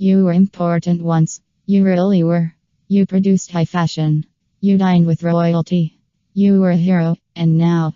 You were important once. You really were. You produced high fashion. You dined with royalty. You were a hero, and now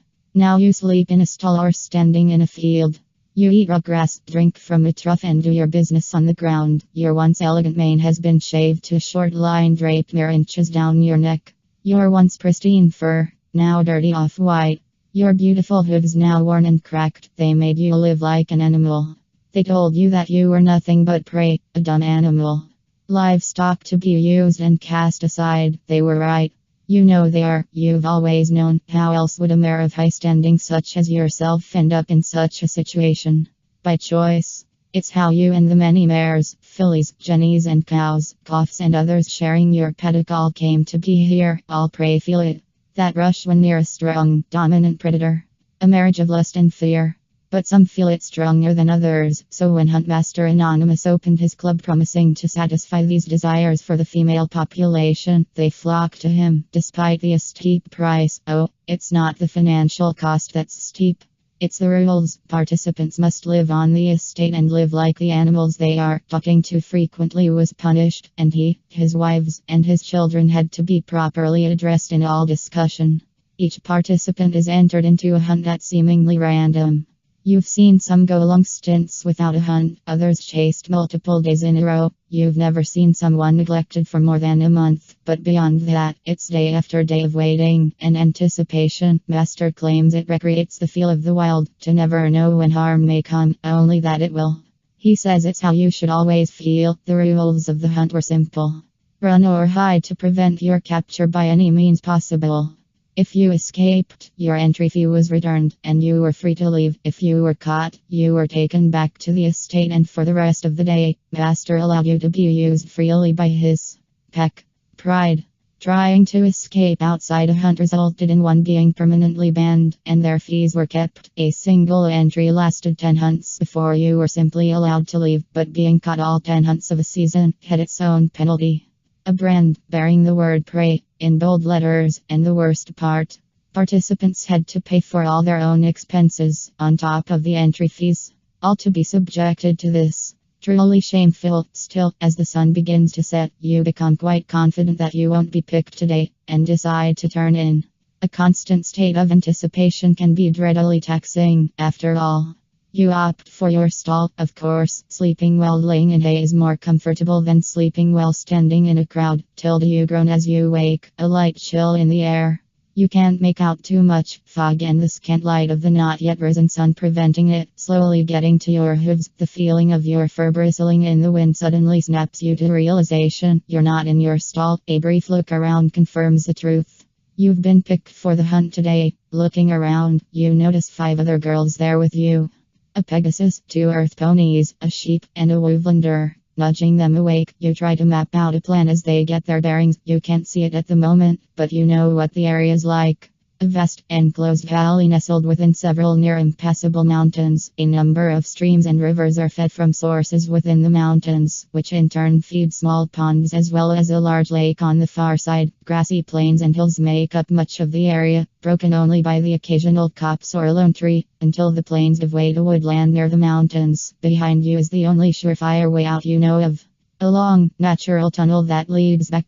you sleep in a stall or standing in a field. You eat raw grass, drink from a trough, and do your business on the ground. Your once elegant mane has been shaved to a short line draped mere inches down your neck. Your once pristine fur, now dirty off-white. Your beautiful hooves now worn and cracked. They made you live like an animal. They told you that you were nothing but prey, a dumb animal. Livestock to be used and cast aside. They were right. You know they are. You've always known. How else would a mare of high standing such as yourself end up in such a situation? By choice. It's how you and the many mares, fillies, jennies and cows, goffs and others sharing your paddock all came to be here. All pray feel it. That rush when near a strong, dominant predator. A marriage of lust and fear. But some feel it stronger than others, so when Huntmaster Anonymous opened his club promising to satisfy these desires for the female population, they flocked to him, despite the steep price. Oh, it's not the financial cost that's steep. It's the rules. Participants must live on the estate and live like the animals they are. Talking too frequently was punished, and he, his wives, and his children had to be properly addressed in all discussion. Each participant is entered into a hunt that's seemingly random. You've seen some go long stints without a hunt, others chased multiple days in a row. You've never seen someone neglected for more than a month, but beyond that, it's day after day of waiting and anticipation. Master claims it recreates the feel of the wild, to never know when harm may come, only that it will. He says it's how you should always feel. The rules of the hunt were simple. Run or hide to prevent your capture by any means possible. If you escaped, your entry fee was returned, and you were free to leave. If you were caught, you were taken back to the estate, and for the rest of the day, Master allowed you to be used freely by his pack. Pride. Trying to escape outside a hunt resulted in one being permanently banned, and their fees were kept. A single entry lasted 10 hunts before you were simply allowed to leave, but being caught all 10 hunts of a season had its own penalty. A brand bearing the word prey in bold letters, and the worst part, participants had to pay for all their own expenses, on top of the entry fees. All to be subjected to this. Truly shameful. Still, as the sun begins to set, you become quite confident that you won't be picked today, and decide to turn in. A constant state of anticipation can be dreadfully taxing, after all. You opt for your stall, of course. Sleeping while laying in hay is more comfortable than sleeping while standing in a crowd. Till you groan as you wake, a light chill in the air. You can't make out too much, fog and the scant light of the not yet risen sun preventing it slowly getting to your hooves. The feeling of your fur bristling in the wind suddenly snaps you to realization you're not in your stall. A brief look around confirms the truth. You've been picked for the hunt today. Looking around, you notice 5 other girls there with you. A Pegasus, 2 earth ponies, a sheep, and a woodlander. Nudging them awake, you try to map out a plan as they get their bearings. You can't see it at the moment, but you know what the area's like. A vast, enclosed valley nestled within several near impassable mountains. A number of streams and rivers are fed from sources within the mountains, which in turn feed small ponds as well as a large lake on the far side. Grassy plains and hills make up much of the area, broken only by the occasional copse or lone tree, until the plains give way to woodland near the mountains. Behind you is the only surefire way out you know of. A long, natural tunnel that leads back.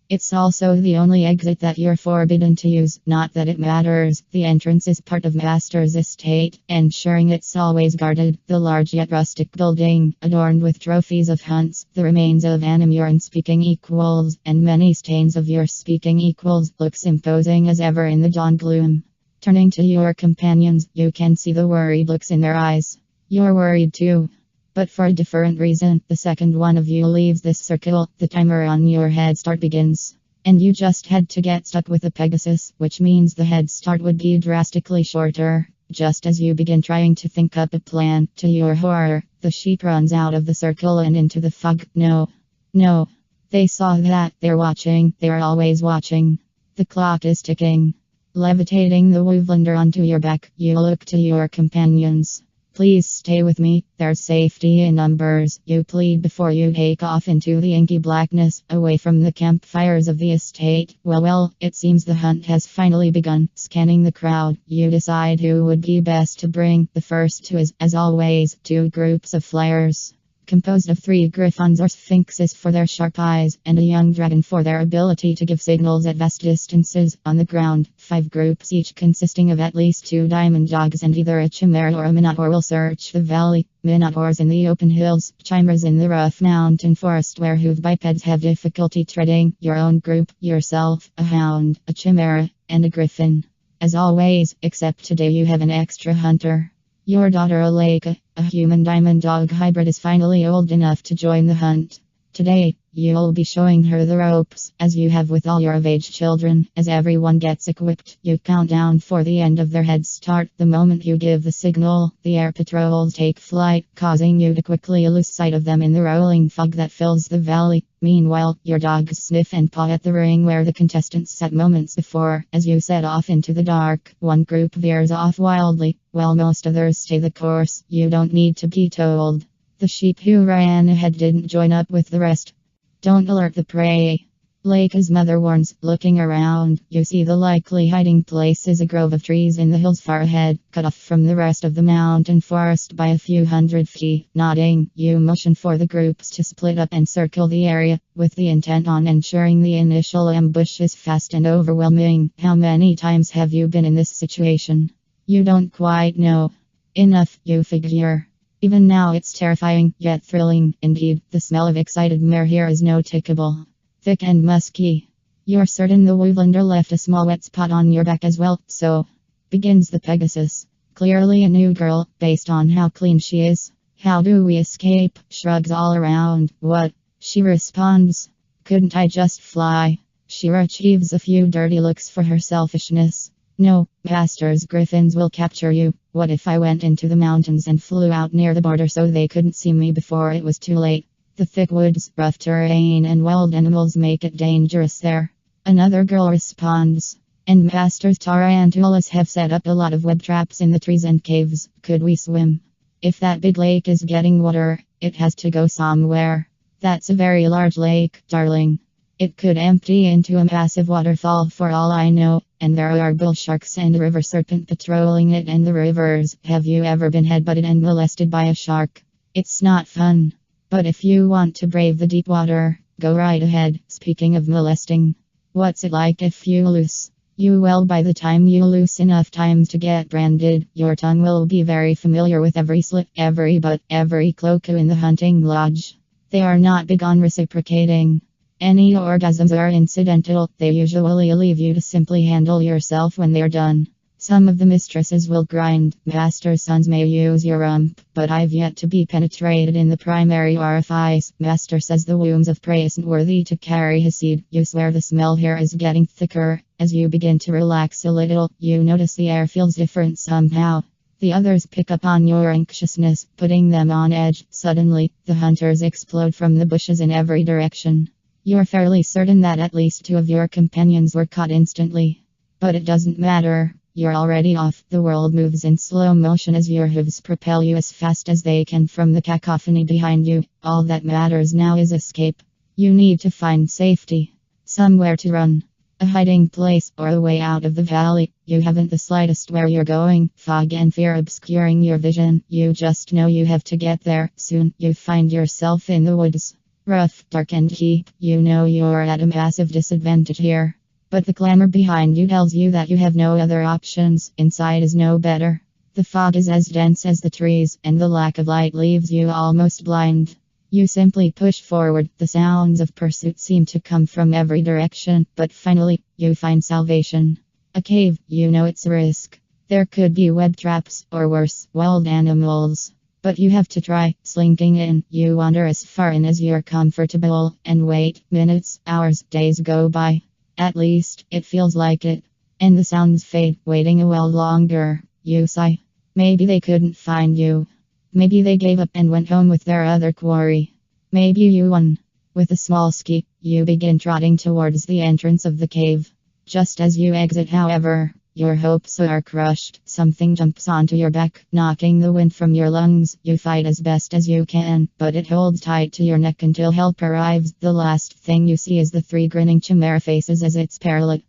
It's also the only exit that you're forbidden to use. Not that it matters. The entrance is part of Master's estate, ensuring it's always guarded. The large yet rustic building, adorned with trophies of hunts, the remains of your speaking equals, and many stains of your speaking equals, looks imposing as ever in the dawn gloom. Turning to your companions, you can see the worried looks in their eyes. You're worried too. But for a different reason. The second one of you leaves this circle, the timer on your head start begins. And you just had to get stuck with a Pegasus, which means the head start would be drastically shorter. Just as you begin trying to think up a plan, to your horror, the sheep runs out of the circle and into the fog. No. They saw that. They're watching. They're always watching. The clock is ticking. Levitating the woodlander onto your back, you look to your companions. Please stay with me, there's safety in numbers, you plead before you take off into the inky blackness, away from the campfires of the estate. Well, it seems the hunt has finally begun. Scanning the crowd, you decide who would be best to bring. The first two is, as always, 2 groups of flyers. composed of 3 griffons or sphinxes for their sharp eyes, and a young dragon for their ability to give signals at vast distances. On the ground, 5 groups each consisting of at least 2 diamond dogs and either a chimera or a minotaur will search the valley. Minotaurs in the open hills, chimeras in the rough mountain forest where hoof bipeds have difficulty treading. Your own group, yourself, a hound, a chimera, and a griffin. As always, except today you have an extra hunter. Your daughter Aleka, a human diamond dog hybrid, is finally old enough to join the hunt. Today, you'll be showing her the ropes, as you have with all your of-age children. As everyone gets equipped, you count down for the end of their head start. The moment you give the signal, the air patrols take flight, causing you to quickly lose sight of them in the rolling fog that fills the valley. Meanwhile, your dogs sniff and paw at the ring where the contestants sat moments before. As you set off into the dark, one group veers off wildly, while most others stay the course. You don't need to be told. The sheep who ran ahead didn't join up with the rest. Don't alert the prey. Leka's mother warns. Looking around, you see the likely hiding place is a grove of trees in the hills far ahead, cut off from the rest of the mountain forest by a few hundred feet. Nodding, you motion for the groups to split up and circle the area, with the intent on ensuring the initial ambush is fast and overwhelming. How many times have you been in this situation? You don't quite know. Enough, you figure. Even now it's terrifying, yet thrilling. Indeed, the smell of excited mare here is noticeable. Thick and musky. You're certain the woodlander left a small wet spot on your back as well, so begins the Pegasus. Clearly a new girl, based on how clean she is. How do we escape? Shrugs all around. What? She responds. Couldn't I just fly? She achieves a few dirty looks for her selfishness. No, Master's griffins will capture you. What if I went into the mountains and flew out near the border so they couldn't see me before it was too late? The thick woods, rough terrain, and wild animals make it dangerous there. Another girl responds. And Master's tarantulas have set up a lot of web traps in the trees and caves. Could we swim? If that big lake is getting water, it has to go somewhere. That's a very large lake, darling. It could empty into a massive waterfall for all I know, and there are bull sharks and a river serpent patrolling it and the rivers. Have you ever been headbutted and molested by a shark? It's not fun. But if you want to brave the deep water, go right ahead. Speaking of molesting, what's it like if you lose? Well, by the time you lose enough times to get branded, your tongue will be very familiar with every slit, every butt, every cloaca in the hunting lodge. They are not big on reciprocating. Any orgasms are incidental. They usually leave you to simply handle yourself when they're done. Some of the mistresses will grind. Master's sons may use your rump, but I've yet to be penetrated in the primary orifice. Master says the wombs of prey isn't worthy to carry his seed. You swear the smell here is getting thicker. As you begin to relax a little, you notice the air feels different somehow. The others pick up on your anxiousness, putting them on edge. Suddenly, the hunters explode from the bushes in every direction. You're fairly certain that at least 2 of your companions were caught instantly. But it doesn't matter. You're already off. The world moves in slow motion as your hooves propel you as fast as they can from the cacophony behind you. All that matters now is escape. You need to find safety. Somewhere to run. A hiding place or a way out of the valley. You haven't the slightest where you're going. Fog and fear obscuring your vision. You just know you have to get there. Soon, you find yourself in the woods. Rough, dark and deep. You know you're at a massive disadvantage here. But the clamor behind you tells you that you have no other options. Inside is no better. The fog is as dense as the trees, and the lack of light leaves you almost blind. You simply push forward. The sounds of pursuit seem to come from every direction, but finally, you find salvation. A cave, you know it's a risk. There could be web traps, or worse, wild animals. But you have to try. Slinking in, you wander as far in as you're comfortable, and wait. Minutes, hours, days go by. At least, it feels like it. And the sounds fade, waiting a while longer. You sigh. Maybe they couldn't find you. Maybe they gave up and went home with their other quarry. Maybe you won. With a small skip, you begin trotting towards the entrance of the cave. Just as you exit, however, your hopes are crushed. Something jumps onto your back, knocking the wind from your lungs. You fight as best as you can, but it holds tight to your neck until help arrives. The last thing you see is the 3 grinning chimera faces as its paralytic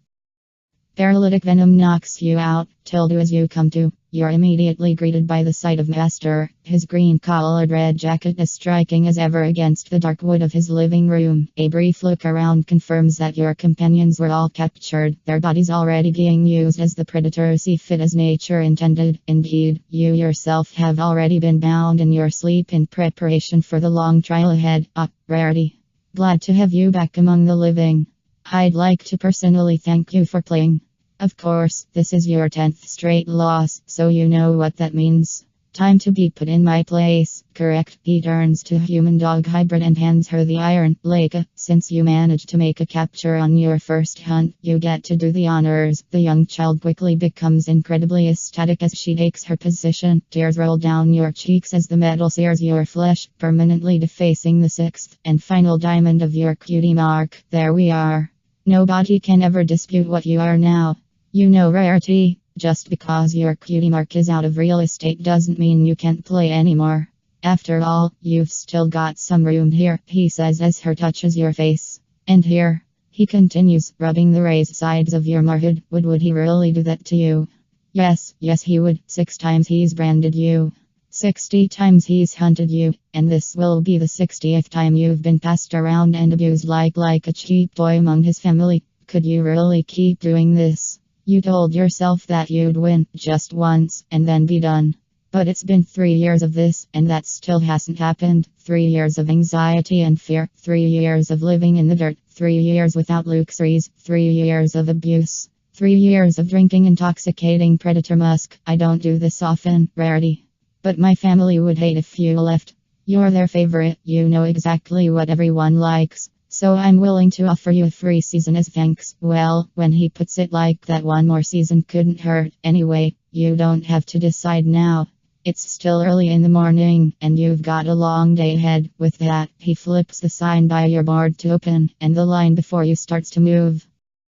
venom knocks you out. Till do as you come to. You're immediately greeted by the sight of Master. His green-collared red jacket is striking as ever against the dark wood of his living room. A brief look around confirms that your companions were all captured, their bodies already being used as the predator see fit as nature intended. Indeed, you yourself have already been bound in your sleep in preparation for the long trial ahead. Rarity. Glad to have you back among the living. I'd like to personally thank you for playing. Of course, this is your 10th straight loss, so you know what that means. Time to be put in my place, correct? He turns to human dog hybrid and hands her the iron. Leica, since you managed to make a capture on your first hunt, you get to do the honors. The young child quickly becomes incredibly ecstatic as she takes her position. Tears roll down your cheeks as the metal sears your flesh, permanently defacing the 6th and final diamond of your cutie mark. There we are. Nobody can ever dispute what you are now. You know, Rarity, just because your cutie mark is out of real estate doesn't mean you can't play anymore. After all, you've still got some room here, he says as her touches your face. And here, he continues, rubbing the raised sides of your marhead. Would he really do that to you? Yes, he would. 6 times he's branded you. 60 times he's hunted you, and this will be the 60th time you've been passed around and abused like a cheap toy among his family. Could you really keep doing this? You told yourself that you'd win just once and then be done. But it's been 3 years of this, and that still hasn't happened. 3 years of anxiety and fear, 3 years of living in the dirt, 3 years without luxuries, 3 years of abuse, 3 years of drinking intoxicating predator musk. I don't do this often, Rarity. But my family would hate if you left. You're their favorite, you know exactly what everyone likes. So I'm willing to offer you a free season as thanks. Well, when he puts it like that, one more season couldn't hurt. Anyway, you don't have to decide now. It's still early in the morning, and you've got a long day ahead. With that, he flips the sign by your board to open, and the line before you starts to move.